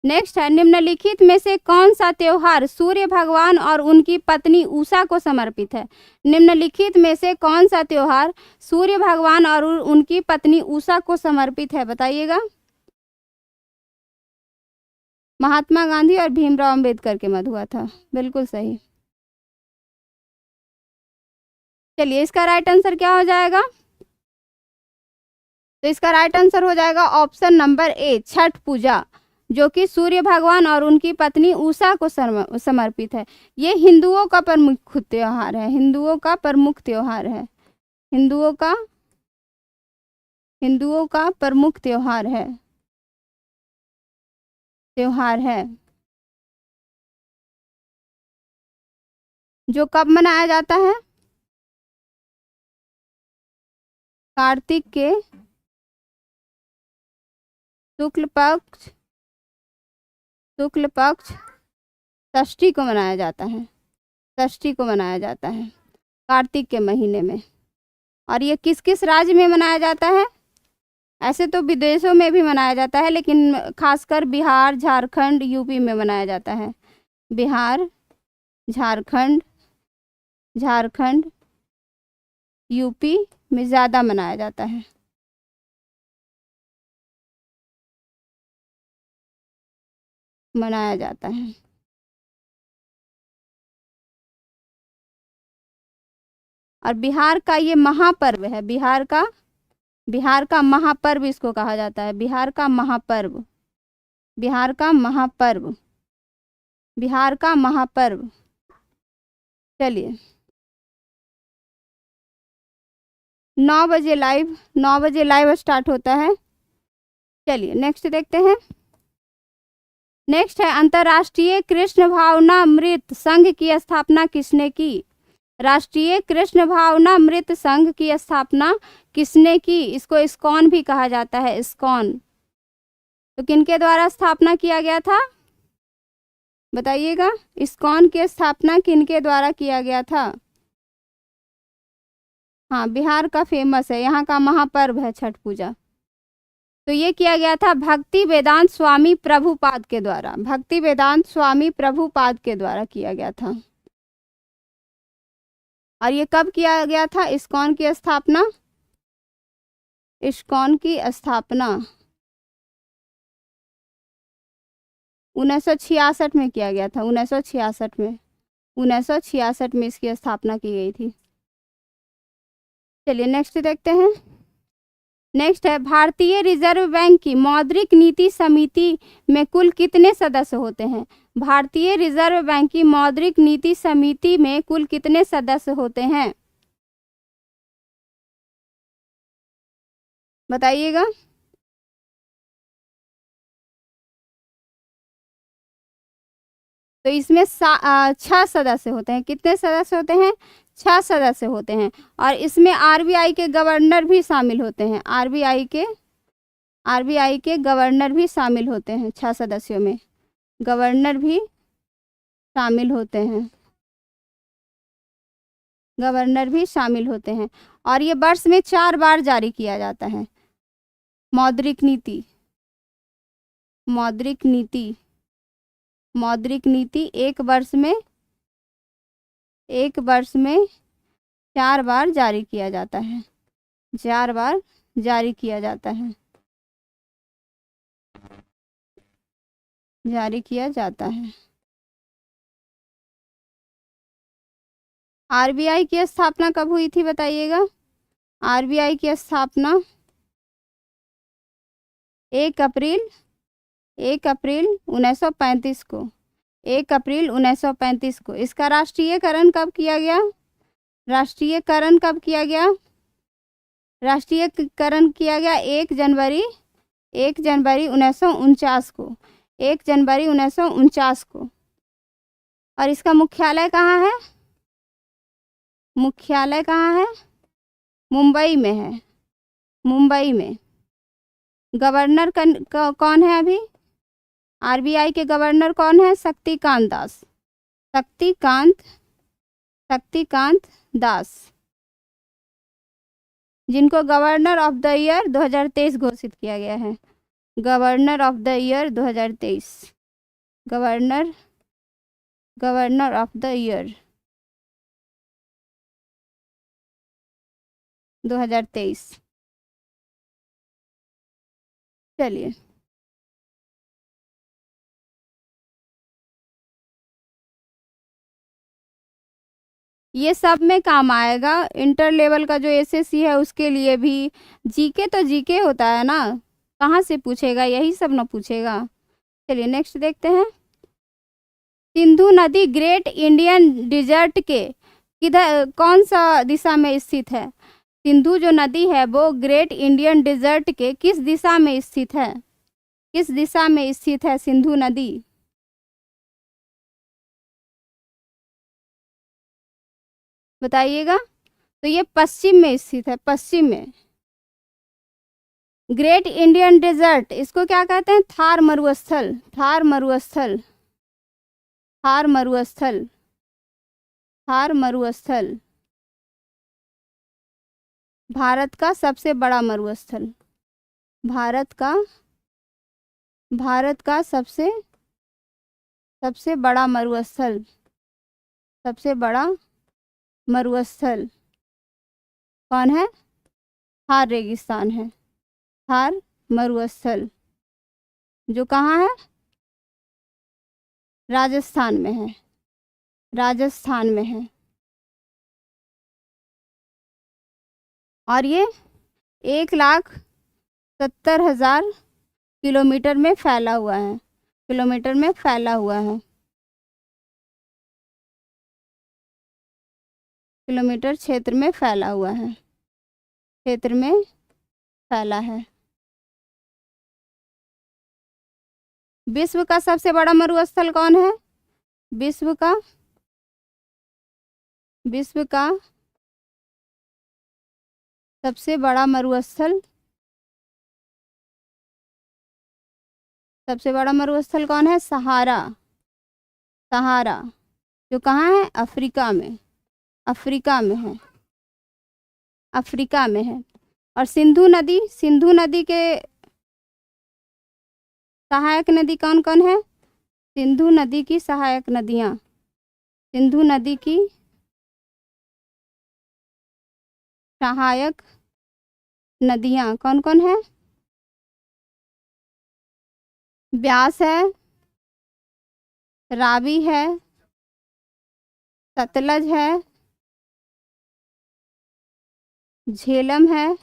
Next है, निम्नलिखित में से कौन सा त्योहार सूर्य भगवान और उनकी पत्नी उषा को समर्पित है? निम्नलिखित में से कौन सा त्योहार सूर्य भगवान और उनकी पत्नी उषा को समर्पित है, बताइएगा। महात्मा गांधी और भीमराव अंबेडकर के मध्य हुआ था, बिल्कुल सही। चलिए, इसका राइट आंसर क्या हो जाएगा? तो इसका राइट आंसर हो जाएगा ऑप्शन नंबर ए, छठ पूजा, जो कि सूर्य भगवान और उनकी पत्नी उषा को समर्पित है। ये हिंदुओं का प्रमुख त्योहार है, हिंदुओं का प्रमुख त्योहार है, हिंदुओं का प्रमुख त्योहार है, जो कब मनाया जाता है? कार्तिक के शुक्ल पक्ष षष्ठी को मनाया जाता है, षष्ठी को मनाया जाता है कार्तिक के महीने में। और ये किस किस राज्य में मनाया जाता है? ऐसे तो विदेशों में भी मनाया जाता है, लेकिन खासकर बिहार, झारखंड, यूपी में मनाया जाता है। बिहार, झारखंड, यूपी में ज़्यादा मनाया जाता है। और बिहार का ये महापर्व है, बिहार का महापर्व इसको कहा जाता है, बिहार का महापर्व। चलिए, 9 बजे लाइव स्टार्ट होता है। चलिए नेक्स्ट देखते हैं। नेक्स्ट है, अंतर्राष्ट्रीय कृष्ण भावनामृत संघ की स्थापना किसने की? राष्ट्रीय कृष्ण भावनामृत संघ की स्थापना किसने की? इसको इस्कॉन भी कहा जाता है, इस्कॉन। तो किनके द्वारा स्थापना किया गया था, बताइएगा। इस्कॉन की स्थापना किनके द्वारा किया गया था? हाँ, बिहार का फेमस है, यहाँ का महापर्व है छठ पूजा। तो ये किया गया था भक्ति वेदांत स्वामी प्रभुपाद के द्वारा, भक्ति वेदांत स्वामी प्रभुपाद के द्वारा किया गया था। और ये कब किया गया था इस्कॉन की स्थापना? इस्कॉन की स्थापना 1966 में किया गया था, 1966 में इसकी स्थापना की गई थी। चलिए नेक्स्ट देखते हैं। नेक्स्ट है, भारतीय रिजर्व बैंक की मौद्रिक नीति समिति में कुल कितने सदस्य होते हैं? भारतीय रिजर्व बैंक की मौद्रिक नीति समिति में कुल कितने सदस्य होते हैं, बताइएगा। तो इसमें 6 सदस्य होते हैं। कितने सदस्य होते हैं? 6 सदस्य होते हैं। और इसमें आरबीआई के गवर्नर भी शामिल होते हैं, आरबीआई के गवर्नर भी शामिल होते हैं। 6 सदस्यों में गवर्नर भी शामिल होते हैं। और ये वर्ष में 4 बार जारी किया जाता है। मौद्रिक नीति एक वर्ष में 4 बार जारी किया जाता है, 4 बार जारी किया जाता है। आरबीआई की स्थापना कब हुई थी, बताइएगा। आरबीआई की स्थापना 1 अप्रैल 1935 को, 1 अप्रैल 1935 को। इसका राष्ट्रीयकरण कब किया गया? राष्ट्रीयकरण किया गया 1 जनवरी 1949 को, 1 जनवरी 1949 को। और इसका मुख्यालय कहाँ है? मुंबई में है, मुंबई में। गवर्नर कौन है अभी? आरबीआई के गवर्नर कौन है? शक्तिकांत दास, जिनको गवर्नर ऑफ द ईयर 2023 घोषित किया गया है। Governor of the year 2023, governor of the year 2023। चलिए ये सब में काम आएगा। इंटर लेवल का जो एसएससी है उसके लिए भी। जीके तो जीके होता है ना, कहाँ से पूछेगा, यही सब ना पूछेगा। चलिए नेक्स्ट देखते हैं। सिंधु नदी ग्रेट इंडियन डिजर्ट के किधर, कौन सा दिशा में स्थित है? सिंधु जो नदी है वो ग्रेट इंडियन डिजर्ट के किस दिशा में स्थित है? किस दिशा में स्थित है सिंधु नदी? बताइएगा। तो ये पश्चिम में स्थित है, पश्चिम में। ग्रेट इंडियन डेजर्ट इसको क्या कहते हैं? थार मरुस्थल, थार मरुस्थल, थार मरुस्थल, थार मरुस्थल भारत का सबसे बड़ा मरुस्थल, भारत का सबसे बड़ा मरुस्थल, सबसे बड़ा मरुस्थल कौन है? थार रेगिस्तान है, थार मरुस्थल जो कहाँ है? राजस्थान में है, राजस्थान में है। और ये 1,70,000 किलोमीटर में फैला हुआ है, किलोमीटर में फैला हुआ है, किलोमीटर क्षेत्र में फैला हुआ है, क्षेत्र में फैला है। विश्व का सबसे बड़ा मरुस्थल कौन है? विश्व का सबसे बड़ा मरुस्थल, सबसे बड़ा मरुस्थल कौन है? सहारा, सहारा जो कहाँ है? अफ्रीका में, अफ्रीका में है, अफ्रीका में है। और सिंधु नदी, सिंधु नदी के सहायक नदी कौन कौन है? सिंधु नदी की सहायक नदियाँ, सिंधु नदी की सहायक नदियाँ कौन कौन है? ब्यास है, रावी है, सतलज है, झेलम है,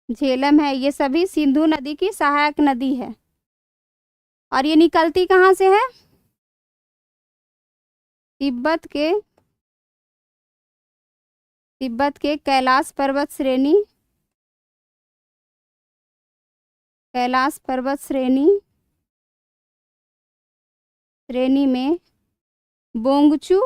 झेलम है। ये सभी सिंधु नदी की सहायक नदी है। और ये निकलती कहाँ से है? तिब्बत के कैलाश पर्वत श्रेणी, कैलाश पर्वत श्रेणी में बोंगचू,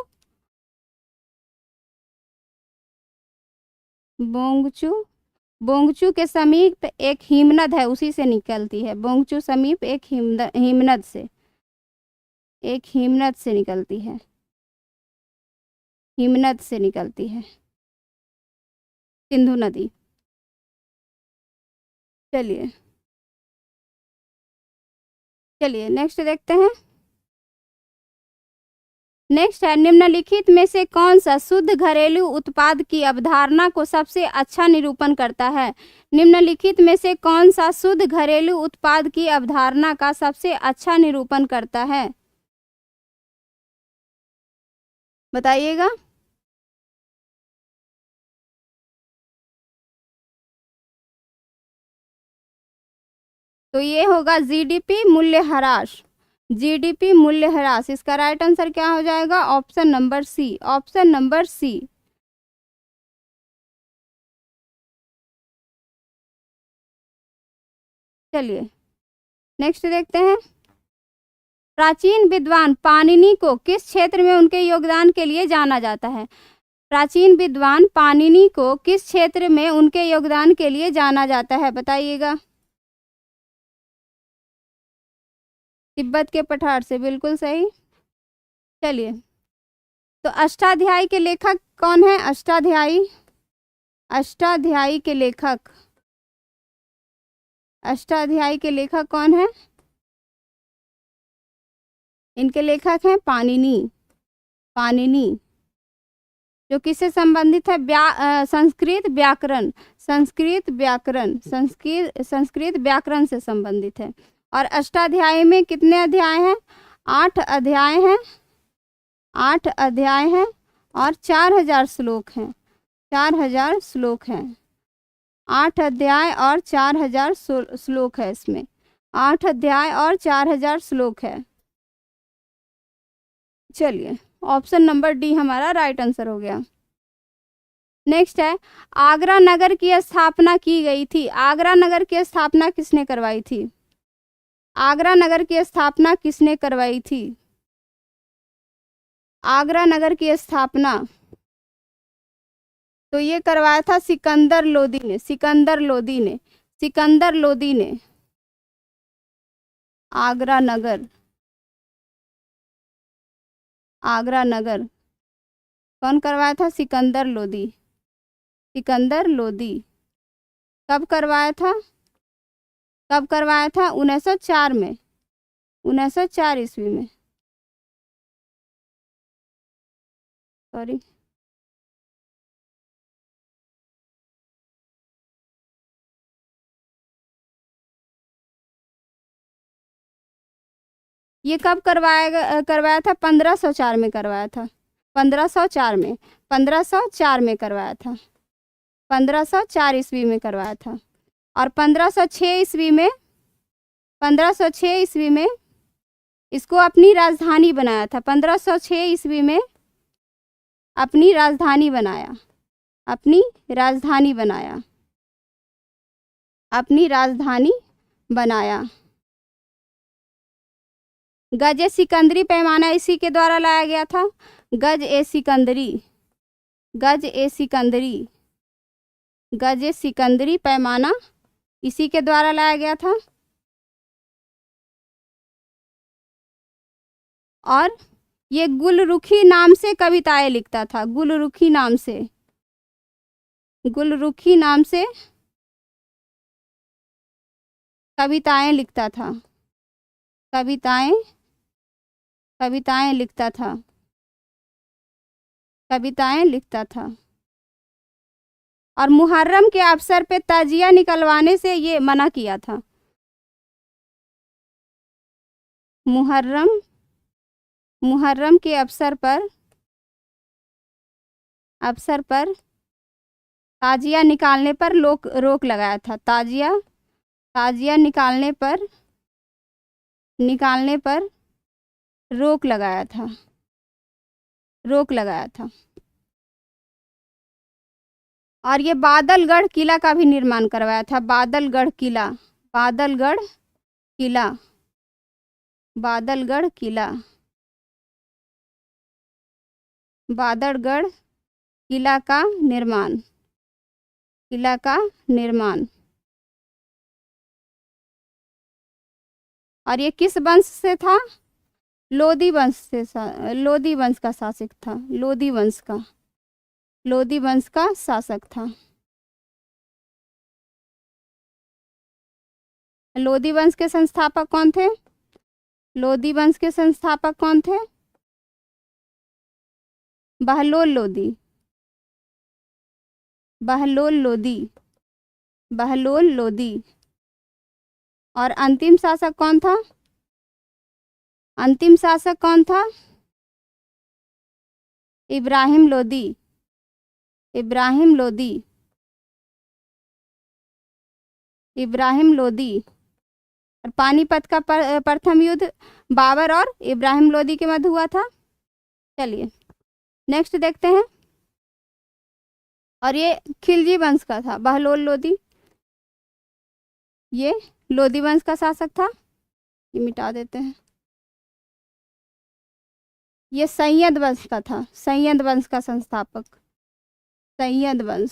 बोंगचू के समीप एक हिमनद है, उसी से निकलती है। बोंगचू समीप एक हिमनद से, एक हिमनद से निकलती है, हिमनद से निकलती है सिंधु नदी। चलिए चलिए नेक्स्ट देखते हैं। नेक्स्ट है, निम्नलिखित में से कौन सा शुद्ध घरेलू उत्पाद की अवधारणा को सबसे अच्छा निरूपण करता है? निम्नलिखित में से कौन सा शुद्ध घरेलू उत्पाद की अवधारणा का सबसे अच्छा निरूपण करता है? बताइएगा। तो ये होगा जीडीपी मूल्यह्रास, जीडीपी मूल्यह्रास। इसका राइट आंसर क्या हो जाएगा? Option number C, option number C. चलिए नेक्स्ट देखते हैं। प्राचीन विद्वान पाणिनि को किस क्षेत्र में उनके योगदान के लिए जाना जाता है? प्राचीन विद्वान पाणिनि को किस क्षेत्र में उनके योगदान के लिए जाना जाता है? बताइएगा। तिब्बत के पठार से, बिल्कुल सही। चलिए तो अष्टाध्यायी के लेखक कौन है? अष्टाध्यायी, अष्टाध्यायी के लेखक, अष्टाध्यायी के लेखक कौन है? इनके लेखक हैं पाणिनि। पाणिनि जो किससे संबंधित है? संस्कृत व्याकरण, संस्कृत व्याकरण, संस्कृत व्याकरण से संबंधित है। और अष्टाध्यायी में कितने अध्याय हैं? 8 अध्याय हैं, 8 अध्याय हैं और 4000 श्लोक हैं, 4000 श्लोक हैं। 8 अध्याय और 4000 श्लोक है इसमें, 8 अध्याय और 4000 श्लोक है। चलिए, ऑप्शन नंबर डी हमारा राइट आंसर हो गया। नेक्स्ट है, आगरा नगर की स्थापना की गई थी। आगरा नगर की स्थापना किसने करवाई थी? आगरा नगर की स्थापना किसने करवाई थी? आगरा नगर की स्थापना तो ये करवाया था सिकंदर लोदी ने, सिकंदर लोदी ने, सिकंदर लोदी ने आगरा नगर, आगरा नगर कौन करवाया था? सिकंदर लोदी, सिकंदर लोदी। कब करवाया था? कब करवाया था? 1904 में, 1904 ईस्वी में, सॉरी। ये कब करवाया था? 1504 में करवाया था, 1504 में, 1504 में करवाया था, 1504 ईस्वी में करवाया था। और 1506 ईस्वी में, 1506 ईस्वी में इसको अपनी राजधानी बनाया था। 1506 ईस्वी में अपनी राजधानी बनाया, अपनी राजधानी बनाया, अपनी राजधानी बनाया। गज ए सिकंदरी पैमाना इसी के द्वारा लाया गया था। गज ए सिकंदरी, गज ए सिकंदरी, गज ए सिकंदरी पैमाना इसी के द्वारा लाया गया था। और ये गुलरुखी नाम से कविताएं लिखता था, गुलरुखी नाम से, गुलरुखी नाम से कविताएं लिखता था, कविताएं, कविताएं लिखता था, कविताएं लिखता था। और मुहर्रम के अवसर पे ताजिया निकलवाने से ये मना किया था। मुहर्रम, मुहर्रम के अवसर पर, अवसर पर ताजिया निकालने पर रोक लगाया था। ताजिया, ताजिया निकालने पर, निकालने पर रोक लगाया था, रोक लगाया था। और ये बादलगढ़ किला का भी निर्माण करवाया था। बादलगढ़ किला, बादलगढ़ किला, बादलगढ़ किला, बादलगढ़ किला का निर्माण, किला का निर्माण। और ये किस वंश से था? लोदी वंश से, लोदी वंश का शासक था, लोदी वंश का, लोदी वंश का शासक था। लोदी वंश के संस्थापक कौन थे? लोदी वंश के संस्थापक कौन थे? बहलोल लोदी, बहलोल लोदी, बहलोल लोदी। और अंतिम शासक कौन था? अंतिम शासक कौन था? इब्राहिम लोदी, इब्राहिम लोदी, इब्राहिम लोदी। और पानीपत का प्रथम युद्ध बाबर और इब्राहिम लोदी के मध्य हुआ था। चलिए नेक्स्ट देखते हैं। और ये खिलजी वंश का था, बहलोल लोदी, ये लोदी वंश का शासक था। ये मिटा देते हैं। ये सैयद वंश का था, सैयद वंश का संस्थापक, सैयद वंश,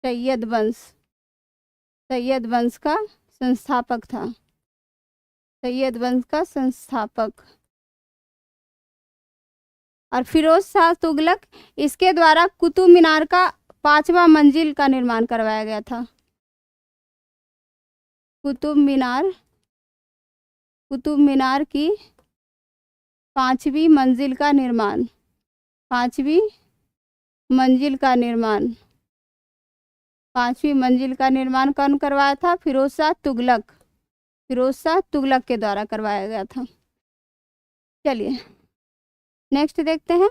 सैयद वंश, सैयद वंश का संस्थापक था, सैयद वंश का संस्थापक। और फिरोज शाह तुगलक, इसके द्वारा कुतुब मीनार का 5वां मंजिल का निर्माण करवाया गया था। कुतुब मीनार की 5वीं मंजिल का निर्माण, 5वीं मंजिल का निर्माण, 5वीं मंजिल का निर्माण कौन करवाया था? फिरोज शाह तुगलक के द्वारा करवाया गया था। चलिए नेक्स्ट देखते हैं।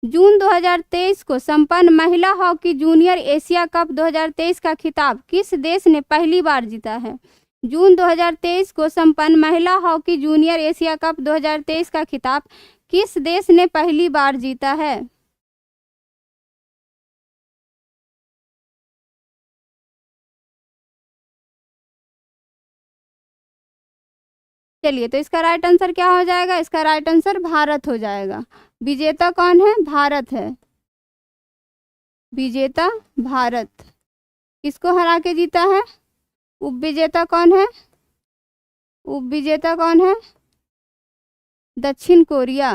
जून 2023 को संपन्न महिला हॉकी जूनियर एशिया कप 2023 का खिताब किस देश ने पहली बार जीता है? जून 2023 को संपन्न महिला हॉकी जूनियर एशिया कप 2023 का खिताब किस देश ने पहली बार जीता है? चलिए, तो इसका राइट आंसर क्या हो जाएगा? इसका राइट आंसर भारत हो जाएगा। विजेता कौन है? भारत है। विजेता भारत। किसको हरा के जीता है? उपविजेता कौन है? उपविजेता कौन है? दक्षिण कोरिया।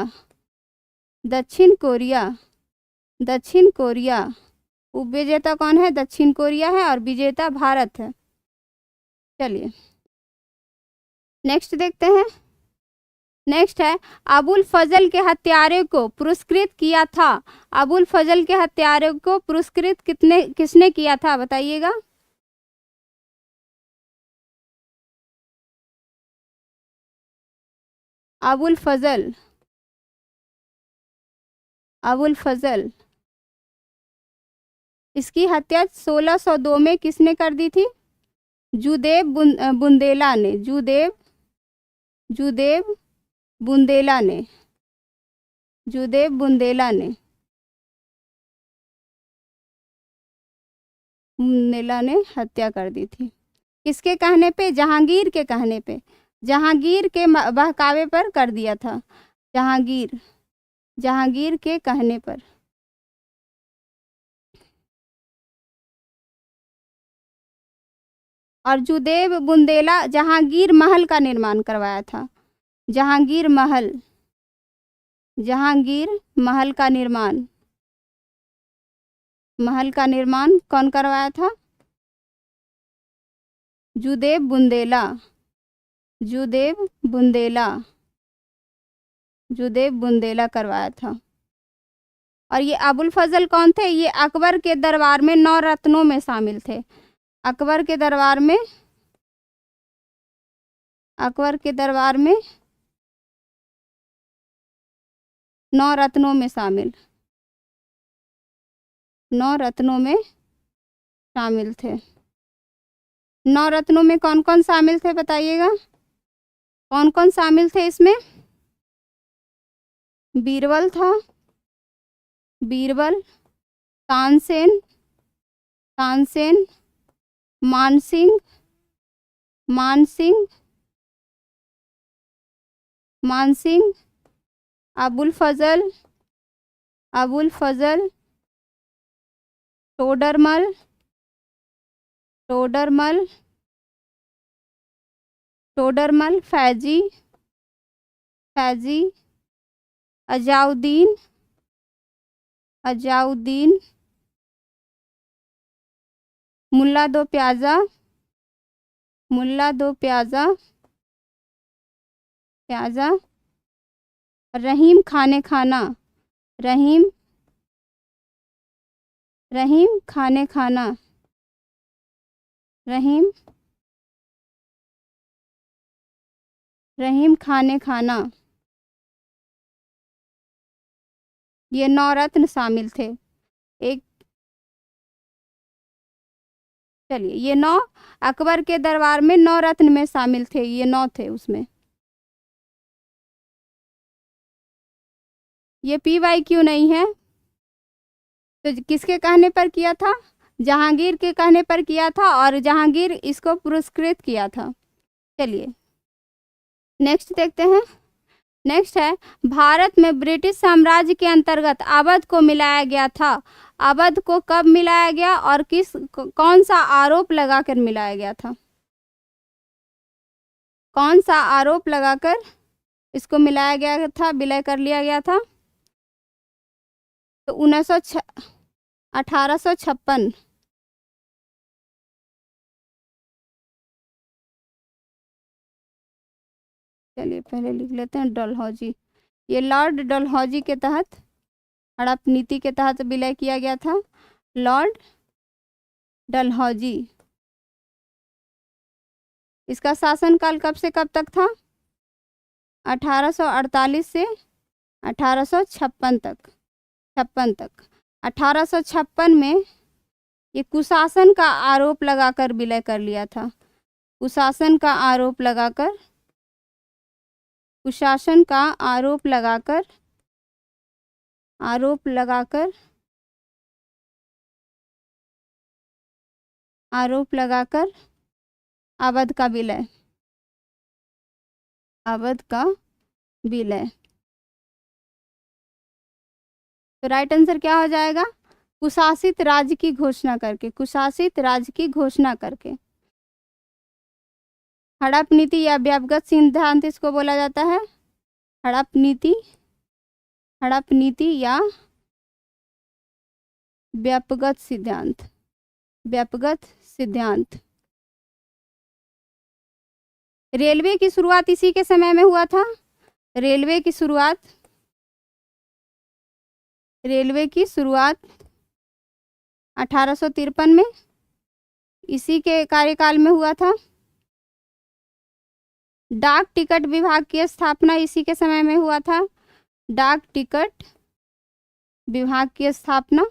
दक्षिण कोरिया। उपविजेता कौन है? दक्षिण कोरिया है और विजेता भारत है। चलिए नेक्स्ट देखते हैं। नेक्स्ट है, अबुल फजल के हत्यारे को पुरस्कृत किया था। अबुल फजल के हत्यारे को पुरस्कृत किसने किया था बताइएगा? अबुल फजल इसकी हत्या 1602 में किसने कर दी थी? जूदेव बुंदेला ने। जूदेव बुंदेला ने हत्या कर दी थी। किसके कहने पे? जहांगीर के कहने पे। जहांगीर के बहकावे पर कर दिया था। जहांगीर के कहने पर। और जूदेव बुंदेला जहांगीर महल का निर्माण करवाया था। जहांगीर महल का निर्माण कौन करवाया था? जूदेव बुंदेला करवाया था। और ये अबुल फजल कौन थे? ये अकबर के दरबार में 9 रत्नों में शामिल थे। अकबर के दरबार में 9 रत्नों में शामिल 9 रत्नों में शामिल थे। 9 रत्नों में कौन कौन शामिल थे बताइएगा? कौन कौन शामिल थे इसमें? बीरबल था, तानसेन, मानसिंह, अबुल फजल, टोडरमल, फैजी, अजाउद्दीन, मुल्ला दो प्याजा, रहीम खाने खाना, रहीम खाने खाना। ये 9 रत्न शामिल थे। चलिए, ये 9 अकबर के दरबार में 9 रत्न में शामिल थे। ये 9 थे उसमें। ये PYQ नहीं है। तो किसके कहने पर किया था? जहांगीर के कहने पर किया था और जहांगीर इसको पुरस्कृत किया था। चलिए नेक्स्ट देखते हैं। नेक्स्ट है, भारत में ब्रिटिश साम्राज्य के अंतर्गत अवध को मिलाया गया था। अवध को कब मिलाया गया और कौन सा आरोप लगाकर मिलाया गया था? कौन सा आरोप लगाकर इसको मिलाया गया था, विलय कर लिया गया था? तो 1856। चलिए पहले लिख लेते हैं डलहौजी। ये लॉर्ड डलहौजी के तहत, हड़प नीति के तहत विलय किया गया था, लॉर्ड डलहौजी। इसका शासनकाल कब से कब तक था? 1848 से 1856 तक। 1856 में ये कुशासन का आरोप लगाकर विलय कर लिया था। कुशासन का आरोप लगाकर, कुशासन का आरोप लगाकर, आरोप लगाकर, आरोप लगाकर अवध का विलय, अवध का विलय। तो राइट आंसर क्या हो जाएगा? कुशासित राज्य की घोषणा करके, कुशासित राज्य की घोषणा करके। हड़प नीति या व्यापगत सिद्धांत इसको बोला जाता है। हड़प नीति, हड़प नीति या व्यापगत सिद्धांत, व्यापगत सिद्धांत। रेलवे की शुरुआत इसी के समय में हुआ था। रेलवे की शुरुआत, रेलवे की शुरुआत 1853 में इसी के कार्यकाल में हुआ था। डाक टिकट विभाग की स्थापना इसी के समय में हुआ था। डाक टिकट विभाग की स्थापना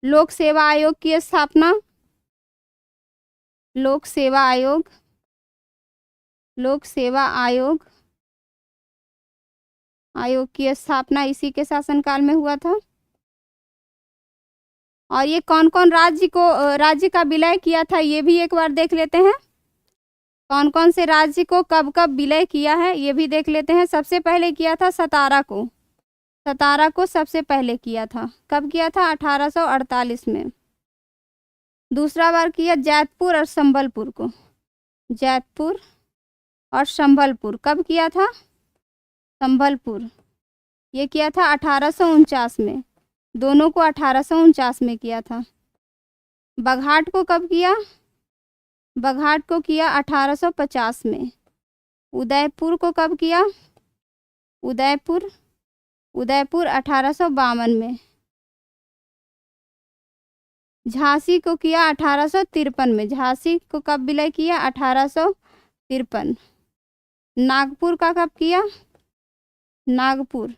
लोक सेवा आयोग की स्थापना, लोक सेवा आयोग, लोक सेवा आयोग, आयोग की स्थापना इसी के शासनकाल में हुआ था। और ये कौन कौन राज्य का विलय किया था ये भी एक बार देख लेते हैं। कौन कौन से राज्य को कब कब विलय किया है ये भी देख लेते हैं। सबसे पहले किया था सतारा को, सतारा को सबसे पहले किया था। कब किया था? 1848 में। दूसरा बार किया जैतपुर और संबलपुर को, जैतपुर और संबलपुर। कब किया था? संबलपुर, ये किया था 1849 में। दोनों को 1849 में किया था। बघाट को कब किया? बघाट को किया 1850 में। उदयपुर को कब किया? उदयपुर, उदयपुर 1852 में। झांसी को किया 1853 में। झांसी को कब विलय किया? 1853। नागपुर का कब किया? नागपुर,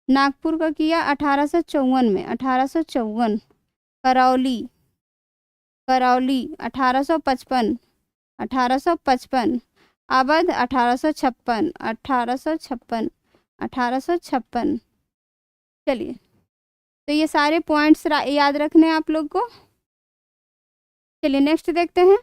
नागपुर का किया 1854 में, 1854। करौली, करौली 1855, 1855। अवध 1856, 1856, 1856। चलिए, तो ये सारे पॉइंट्स याद रखने हैं आप लोग को। चलिए नेक्स्ट देखते हैं।